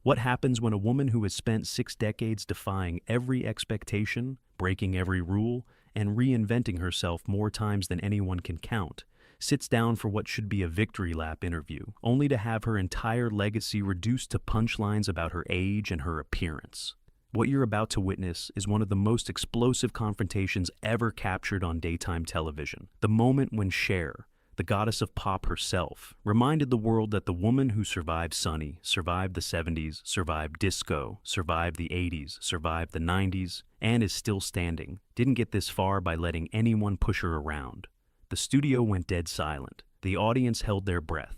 What happens when a woman who has spent 6 decades defying every expectation, breaking every rule, and reinventing herself more times than anyone can count, sits down for what should be a victory lap interview, only to have her entire legacy reduced to punchlines about her age and her appearance? What you're about to witness is one of the most explosive confrontations ever captured on daytime television. The moment when Cher, the goddess of pop herself, reminded the world that the woman who survived Sunny, survived the 70s, survived disco, survived the 80s, survived the 90s, and is still standing, didn't get this far by letting anyone push her around. The studio went dead silent. The audience held their breath.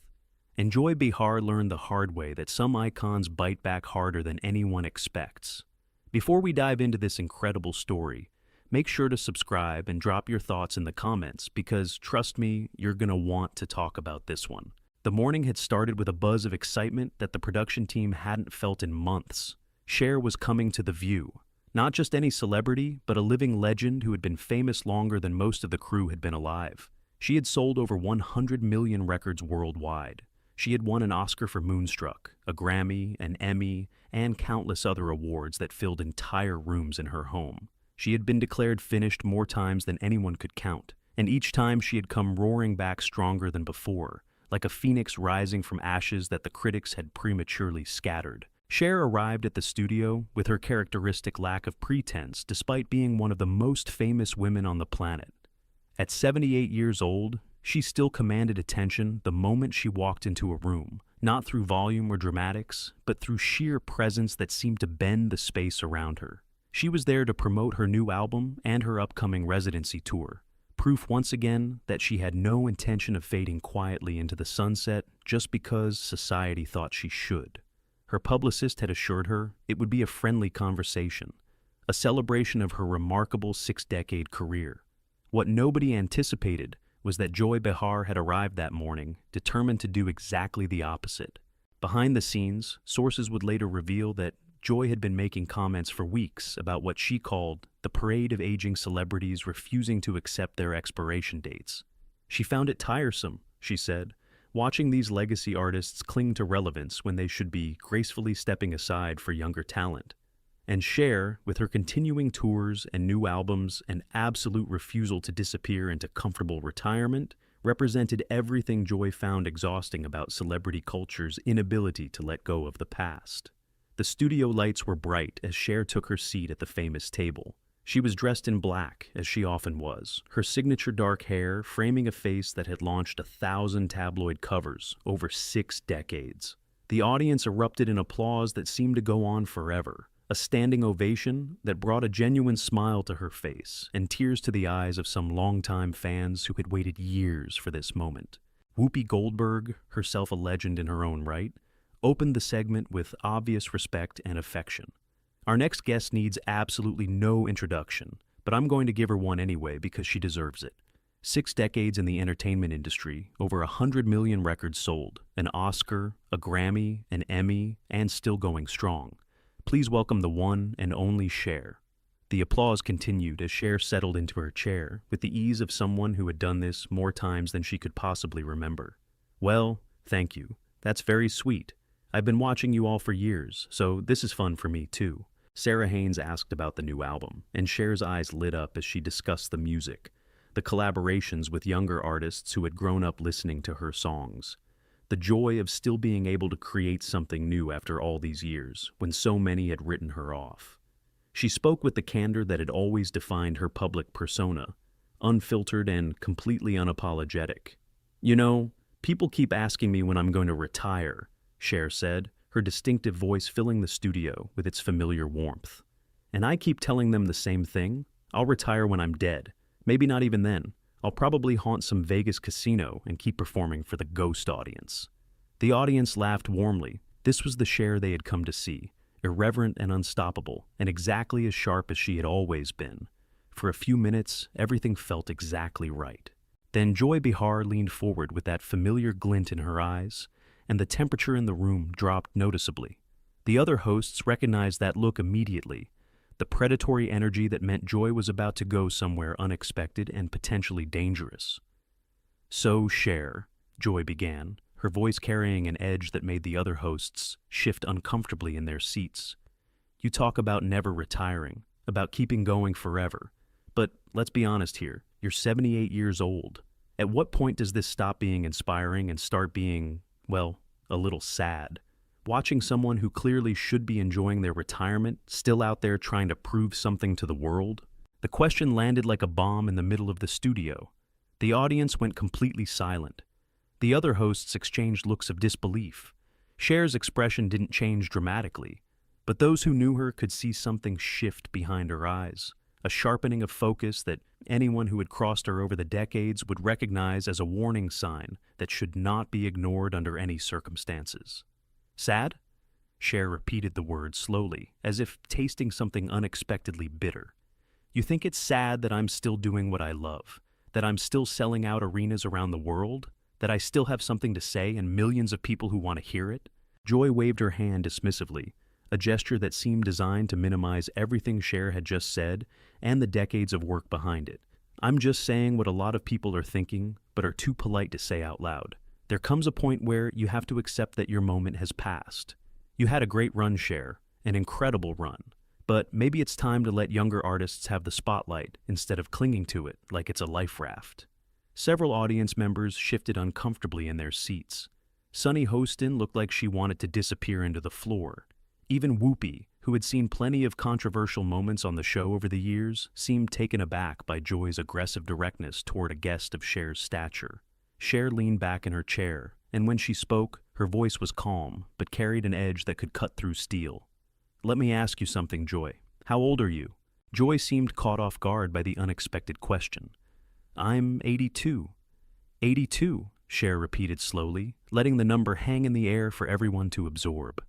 And Joy Behar learned the hard way that some icons bite back harder than anyone expects. Before we dive into this incredible story, make sure to subscribe and drop your thoughts in the comments because, trust me, you're going to want to talk about this one. The morning had started with a buzz of excitement that the production team hadn't felt in months. Cher was coming to the view. Not just any celebrity, but a living legend who had been famous longer than most of the crew had been alive. She had sold over 100 million records worldwide. She had won an Oscar for Moonstruck, a Grammy, an Emmy, and countless other awards that filled entire rooms in her home. She had been declared finished more times than anyone could count, and each time she had come roaring back stronger than before, like a phoenix rising from ashes that the critics had prematurely scattered. Cher arrived at the studio with her characteristic lack of pretense despite being one of the most famous women on the planet. At 78 years old, she still commanded attention the moment she walked into a room, not through volume or dramatics, but through sheer presence that seemed to bend the space around her. She was there to promote her new album and her upcoming residency tour, proof once again that she had no intention of fading quietly into the sunset just because society thought she should. Her publicist had assured her it would be a friendly conversation, a celebration of her remarkable 6-decade career. What nobody anticipated was that Joy Behar had arrived that morning, determined to do exactly the opposite. Behind the scenes, sources would later reveal that Joy had been making comments for weeks about what she called the parade of aging celebrities refusing to accept their expiration dates. She found it tiresome, she said, watching these legacy artists cling to relevance when they should be gracefully stepping aside for younger talent. And Cher, with her continuing tours and new albums and absolute refusal to disappear into comfortable retirement, represented everything Joy found exhausting about celebrity culture's inability to let go of the past. The studio lights were bright as Cher took her seat at the famous table. She was dressed in black, as she often was, her signature dark hair framing a face that had launched 1,000 tabloid covers over 6 decades. The audience erupted in applause that seemed to go on forever, a standing ovation that brought a genuine smile to her face and tears to the eyes of some longtime fans who had waited years for this moment. Whoopi Goldberg, herself a legend in her own right, opened the segment with obvious respect and affection. Our next guest needs absolutely no introduction, but I'm going to give her one anyway because she deserves it. 6 decades in the entertainment industry, over 100 million records sold, an Oscar, a Grammy, an Emmy, and still going strong. Please welcome the one and only Cher. The applause continued as Cher settled into her chair with the ease of someone who had done this more times than she could possibly remember. Well, thank you. That's very sweet. I've been watching you all for years, so this is fun for me too. Sarah Haynes asked about the new album, and Cher's eyes lit up as she discussed the music, the collaborations with younger artists who had grown up listening to her songs. The joy of still being able to create something new after all these years, when so many had written her off. She spoke with the candor that had always defined her public persona, unfiltered and completely unapologetic. You know, people keep asking me when I'm going to retire, Cher said, her distinctive voice filling the studio with its familiar warmth. And I keep telling them the same thing. I'll retire when I'm dead. Maybe not even then. I'll probably haunt some Vegas casino and keep performing for the ghost audience. The audience laughed warmly. This was the Cher they had come to see, irreverent and unstoppable, and exactly as sharp as she had always been. For a few minutes, everything felt exactly right. Then Joy Behar leaned forward with that familiar glint in her eyes, and the temperature in the room dropped noticeably. The other hosts recognized that look immediately, the predatory energy that meant Joy was about to go somewhere unexpected and potentially dangerous. So, Cher, Joy began, her voice carrying an edge that made the other hosts shift uncomfortably in their seats. You talk about never retiring, about keeping going forever. But let's be honest here, you're 78 years old. At what point does this stop being inspiring and start being, well, a little sad? Watching someone who clearly should be enjoying their retirement still out there trying to prove something to the world? The question landed like a bomb in the middle of the studio. The audience went completely silent. The other hosts exchanged looks of disbelief. Cher's expression didn't change dramatically, but those who knew her could see something shift behind her eyes, a sharpening of focus that anyone who had crossed her over the decades would recognize as a warning sign that should not be ignored under any circumstances. Sad? Cher repeated the word slowly, as if tasting something unexpectedly bitter. You think it's sad that I'm still doing what I love, that I'm still selling out arenas around the world, that I still have something to say and millions of people who want to hear it? Joy waved her hand dismissively, a gesture that seemed designed to minimize everything Cher had just said and the decades of work behind it. I'm just saying what a lot of people are thinking, but are too polite to say out loud. There comes a point where you have to accept that your moment has passed. You had a great run, Cher, an incredible run. But maybe it's time to let younger artists have the spotlight instead of clinging to it like it's a life raft. Several audience members shifted uncomfortably in their seats. Sunny Hostin looked like she wanted to disappear into the floor. Even Whoopi, who had seen plenty of controversial moments on the show over the years, seemed taken aback by Joy's aggressive directness toward a guest of Cher's stature. Cher leaned back in her chair, and when she spoke, her voice was calm, but carried an edge that could cut through steel. Let me ask you something, Joy. How old are you? Joy seemed caught off guard by the unexpected question. I'm 82. 82, Cher repeated slowly, letting the number hang in the air for everyone to absorb.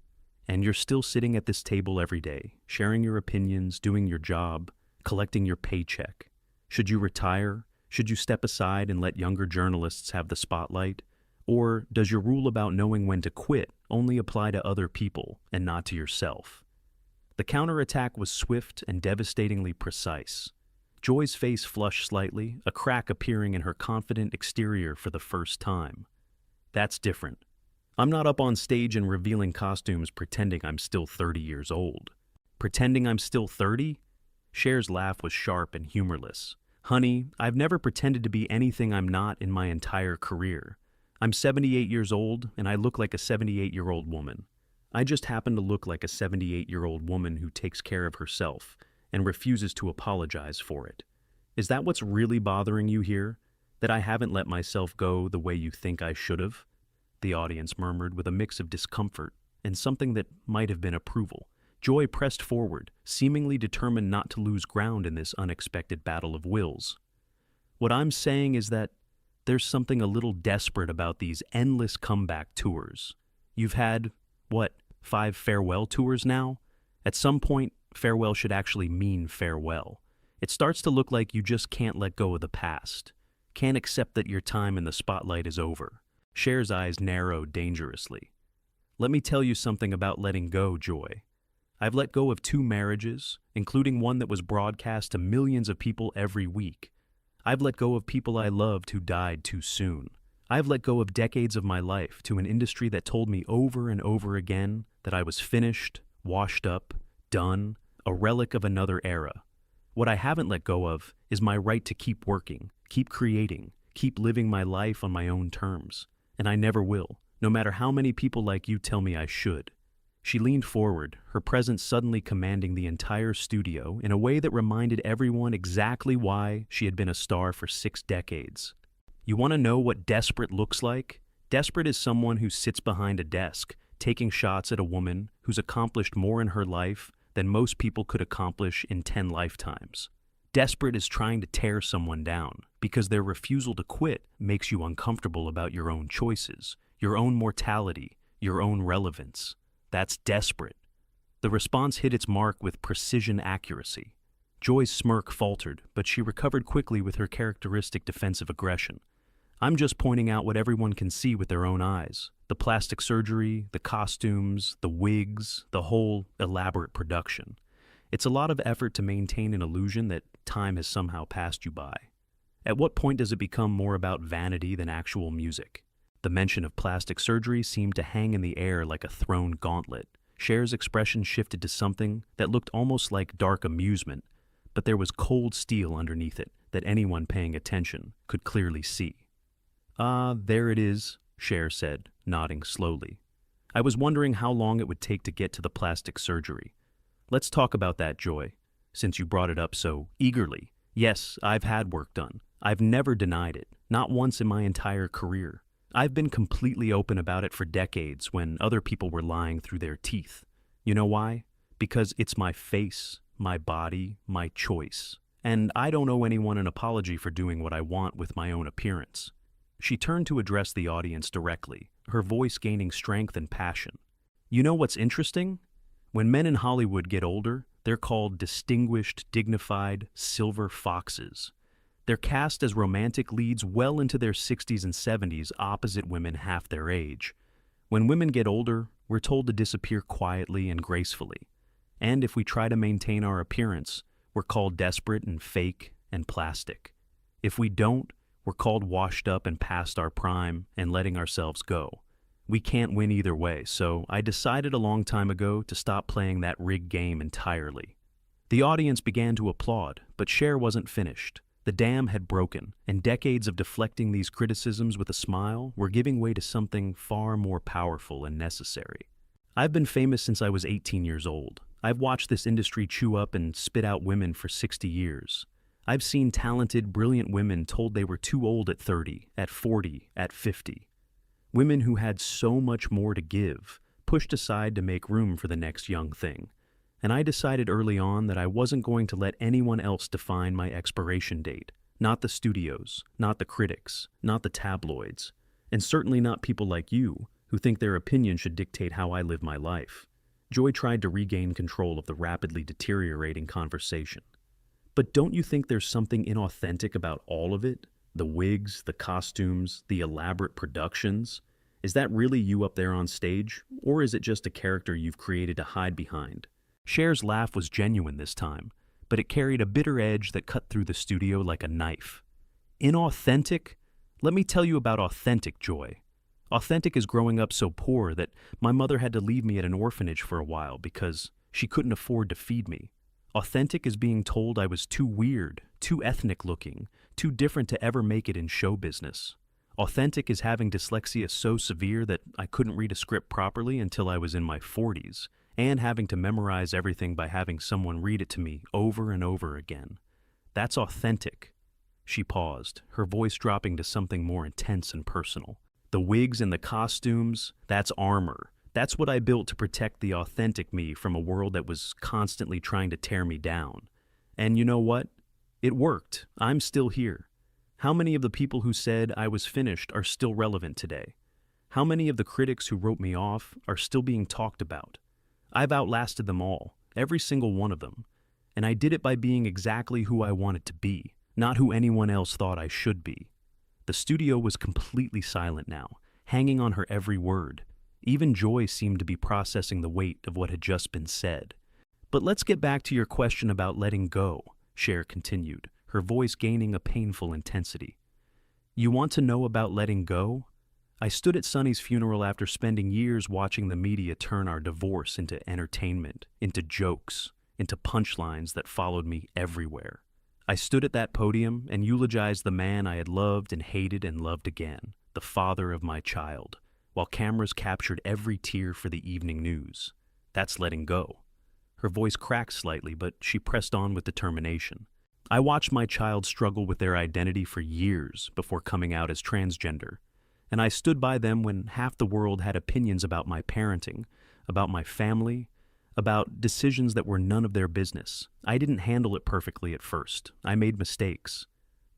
And you're still sitting at this table every day, sharing your opinions, doing your job, collecting your paycheck. Should you retire? Should you step aside and let younger journalists have the spotlight? Or does your rule about knowing when to quit only apply to other people and not to yourself? The counterattack was swift and devastatingly precise. Joy's face flushed slightly, a crack appearing in her confident exterior for the first time. That's different. I'm not up on stage in revealing costumes pretending I'm still 30 years old. Pretending I'm still 30? Cher's laugh was sharp and humorless. Honey, I've never pretended to be anything I'm not in my entire career. I'm 78 years old, and I look like a 78-year-old woman. I just happen to look like a 78-year-old woman who takes care of herself and refuses to apologize for it. Is that what's really bothering you here? That I haven't let myself go the way you think I should have? The audience murmured with a mix of discomfort and something that might have been approval. Joy pressed forward, seemingly determined not to lose ground in this unexpected battle of wills. What I'm saying is that there's something a little desperate about these endless comeback tours. You've had, 5 farewell tours now? At some point, farewell should actually mean farewell. It starts to look like you just can't let go of the past, can't accept that your time in the spotlight is over. Cher's eyes narrowed dangerously. Let me tell you something about letting go, Joy. I've let go of 2 marriages, including one that was broadcast to millions of people every week. I've let go of people I loved who died too soon. I've let go of decades of my life to an industry that told me over and over again that I was finished, washed up, done, a relic of another era. What I haven't let go of is my right to keep working, keep creating, keep living my life on my own terms. And I never will, no matter how many people like you tell me I should. She leaned forward, her presence suddenly commanding the entire studio in a way that reminded everyone exactly why she had been a star for 6 decades. You want to know what desperate looks like? Desperate is someone who sits behind a desk, taking shots at a woman who's accomplished more in her life than most people could accomplish in 10 lifetimes. Desperate is trying to tear someone down because their refusal to quit makes you uncomfortable about your own choices, your own mortality, your own relevance. That's desperate. The response hit its mark with precision accuracy. Joy's smirk faltered, but she recovered quickly with her characteristic defensive aggression. I'm just pointing out what everyone can see with their own eyes. The plastic surgery, the costumes, the wigs, the whole elaborate production. It's a lot of effort to maintain an illusion that time has somehow passed you by. At what point does it become more about vanity than actual music? The mention of plastic surgery seemed to hang in the air like a thrown gauntlet. Cher's expression shifted to something that looked almost like dark amusement, but there was cold steel underneath it that anyone paying attention could clearly see. "Ah, there it is," Cher said, nodding slowly. "I was wondering how long it would take to get to the plastic surgery. Let's talk about that, Joy, since you brought it up so eagerly. Yes, I've had work done. I've never denied it, not once in my entire career. I've been completely open about it for decades when other people were lying through their teeth. You know why? Because it's my face, my body, my choice. And I don't owe anyone an apology for doing what I want with my own appearance." She turned to address the audience directly, her voice gaining strength and passion. "You know what's interesting? When men in Hollywood get older, they're called distinguished, dignified, silver foxes. They're cast as romantic leads well into their 60s and 70s opposite women half their age. When women get older, we're told to disappear quietly and gracefully. And if we try to maintain our appearance, we're called desperate and fake and plastic. If we don't, we're called washed up and past our prime and letting ourselves go. We can't win either way, so I decided a long time ago to stop playing that rigged game entirely." The audience began to applaud, but Cher wasn't finished. The dam had broken, and decades of deflecting these criticisms with a smile were giving way to something far more powerful and necessary. "I've been famous since I was 18 years old. I've watched this industry chew up and spit out women for 60 years. I've seen talented, brilliant women told they were too old at 30, at 40, at 50. Women who had so much more to give, pushed aside to make room for the next young thing. And I decided early on that I wasn't going to let anyone else define my expiration date. Not the studios, not the critics, not the tabloids, and certainly not people like you, who think their opinion should dictate how I live my life." Joy tried to regain control of the rapidly deteriorating conversation. "But don't you think there's something inauthentic about all of it? The wigs, the costumes, the elaborate productions? Is that really you up there on stage, or is it just a character you've created to hide behind?" Cher's laugh was genuine this time, but it carried a bitter edge that cut through the studio like a knife. "Inauthentic? Let me tell you about authentic, Joy. Authentic is growing up so poor that my mother had to leave me at an orphanage for a while because she couldn't afford to feed me. Authentic is being told I was too weird, too ethnic looking, too different to ever make it in show business. Authentic is having dyslexia so severe that I couldn't read a script properly until I was in my 40s, and having to memorize everything by having someone read it to me over and over again. That's authentic." She paused, her voice dropping to something more intense and personal. "The wigs and the costumes, that's armor. That's what I built to protect the authentic me from a world that was constantly trying to tear me down. And you know what? It worked. I'm still here. How many of the people who said I was finished are still relevant today? How many of the critics who wrote me off are still being talked about? I've outlasted them all, every single one of them. And I did it by being exactly who I wanted to be, not who anyone else thought I should be." The studio was completely silent now, hanging on her every word. Even Joy seemed to be processing the weight of what had just been said. "But let's get back to your question about letting go," Cher continued, her voice gaining a painful intensity. "You want to know about letting go? I stood at Sonny's funeral after spending years watching the media turn our divorce into entertainment, into jokes, into punchlines that followed me everywhere. I stood at that podium and eulogized the man I had loved and hated and loved again, the father of my child, while cameras captured every tear for the evening news. That's letting go." Her voice cracked slightly, but she pressed on with determination. "I watched my child struggle with their identity for years before coming out as transgender, and I stood by them when half the world had opinions about my parenting, about my family, about decisions that were none of their business. I didn't handle it perfectly at first. I made mistakes.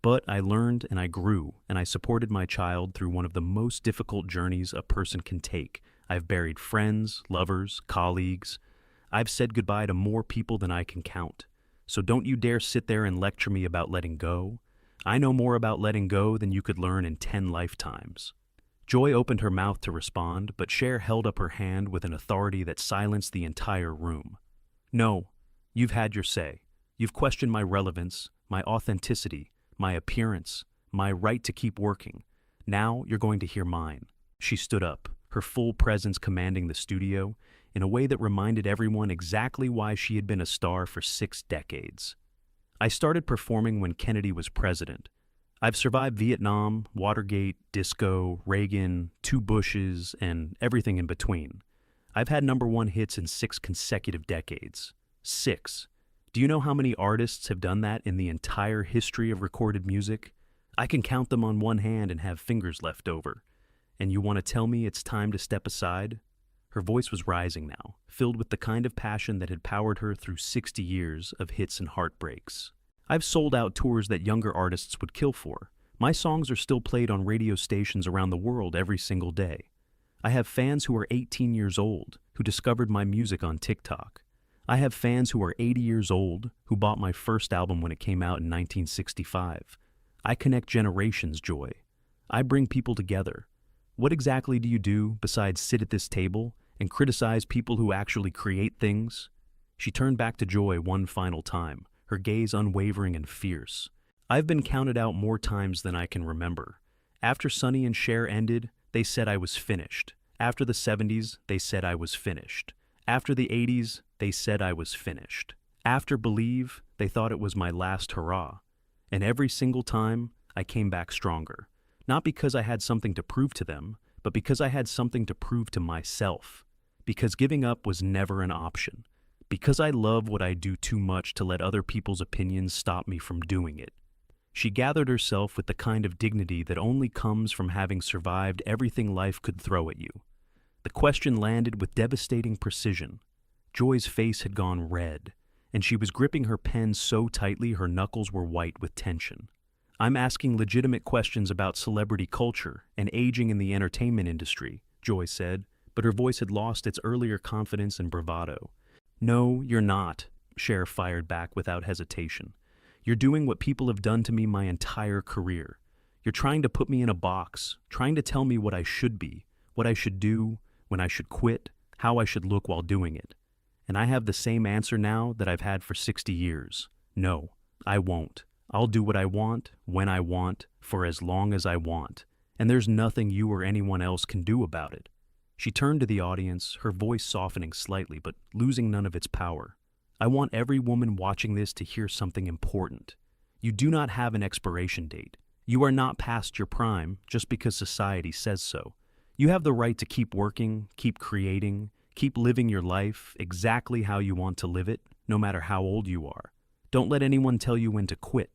But I learned and I grew, and I supported my child through one of the most difficult journeys a person can take. I've buried friends, lovers, colleagues. I've said goodbye to more people than I can count. So don't you dare sit there and lecture me about letting go. I know more about letting go than you could learn in 10 lifetimes." Joy opened her mouth to respond, but Cher held up her hand with an authority that silenced the entire room. "No, you've had your say. You've questioned my relevance, my authenticity, my appearance, my right to keep working. Now you're going to hear mine. She stood up, her full presence commanding the studio in a way that reminded everyone exactly why she had been a star for 6 decades. I started performing when Kennedy was president. I've survived Vietnam, Watergate, disco, Reagan, 2 Bushes, and everything in between. I've had #1 hits in 6 consecutive decades. 6. Do you know how many artists have done that in the entire history of recorded music? I can count them on one hand and have fingers left over. And you want to tell me it's time to step aside? Her voice was rising now, filled with the kind of passion that had powered her through 60 years of hits and heartbreaks. I've sold out tours that younger artists would kill for. My songs are still played on radio stations around the world every single day. I have fans who are 18 years old who discovered my music on TikTok. I have fans who are 80 years old who bought my first album when it came out in 1965. I connect generations, Joy. I bring people together. What exactly do you do besides sit at this table and criticize people who actually create things? She turned back to Joy one final time, her gaze unwavering and fierce. I've been counted out more times than I can remember. After Sonny and Cher ended, they said I was finished. After the 70s, they said I was finished. After the 80s, they said I was finished. After Believe, they thought it was my last hurrah. And every single time, I came back stronger. Not because I had something to prove to them, but because I had something to prove to myself. Because giving up was never an option. Because I love what I do too much to let other people's opinions stop me from doing it. She gathered herself with the kind of dignity that only comes from having survived everything life could throw at you. The question landed with devastating precision. Joy's face had gone red, and she was gripping her pen so tightly her knuckles were white with tension. I'm asking legitimate questions about celebrity culture and aging in the entertainment industry, Joy said, but her voice had lost its earlier confidence and bravado. No, you're not, Cher fired back without hesitation. You're doing what people have done to me my entire career. You're trying to put me in a box, trying to tell me what I should be, what I should do, when I should quit, how I should look while doing it. And I have the same answer now that I've had for 60 years. No, I won't. I'll do what I want, when I want, for as long as I want. And there's nothing you or anyone else can do about it. She turned to the audience, her voice softening slightly, but losing none of its power. I want every woman watching this to hear something important. You do not have an expiration date. You are not past your prime just because society says so. You have the right to keep working, keep creating, keep living your life exactly how you want to live it, no matter how old you are. Don't let anyone tell you when to quit.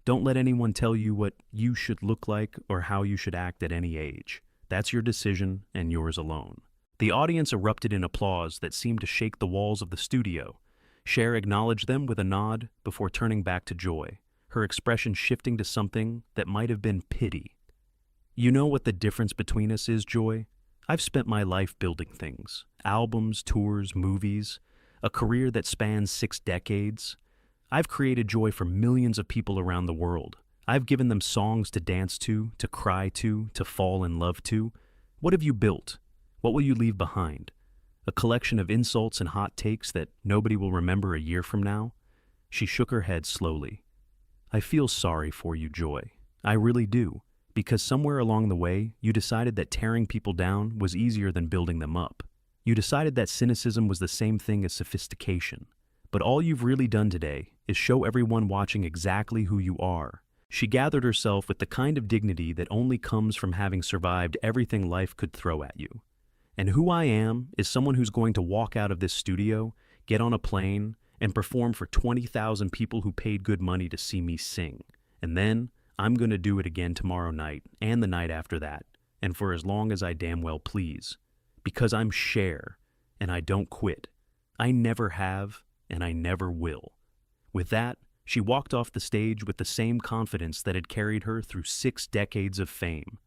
Don't let anyone tell you what you should look like or how you should act at any age. That's your decision and yours alone. The audience erupted in applause that seemed to shake the walls of the studio. Cher acknowledged them with a nod before turning back to Joy, her expression shifting to something that might have been pity. You know what the difference between us is, Joy? I've spent my life building things. Albums, tours, movies. A career that spans 6 decades. I've created joy for millions of people around the world. I've given them songs to dance to cry to fall in love to. What have you built? What will you leave behind? A collection of insults and hot takes that nobody will remember a year from now? She shook her head slowly. I feel sorry for you, Joy. I really do. Because somewhere along the way, you decided that tearing people down was easier than building them up. You decided that cynicism was the same thing as sophistication. But all you've really done today is show everyone watching exactly who you are. She gathered herself with the kind of dignity that only comes from having survived everything life could throw at you. And who I am is someone who's going to walk out of this studio, get on a plane, and perform for 20,000 people who paid good money to see me sing. And then I'm going to do it again tomorrow night and the night after that, and for as long as I damn well please. Because I'm Cher, and I don't quit. I never have, and I never will. With that, she walked off the stage with the same confidence that had carried her through 6 decades of fame.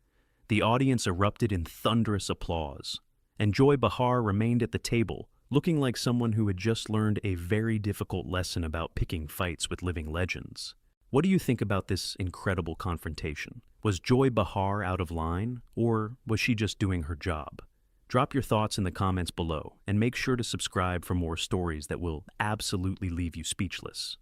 The audience erupted in thunderous applause, and Joy Behar remained at the table, looking like someone who had just learned a very difficult lesson about picking fights with living legends. What do you think about this incredible confrontation? Was Joy Behar out of line, or was she just doing her job? Drop your thoughts in the comments below, and make sure to subscribe for more stories that will absolutely leave you speechless.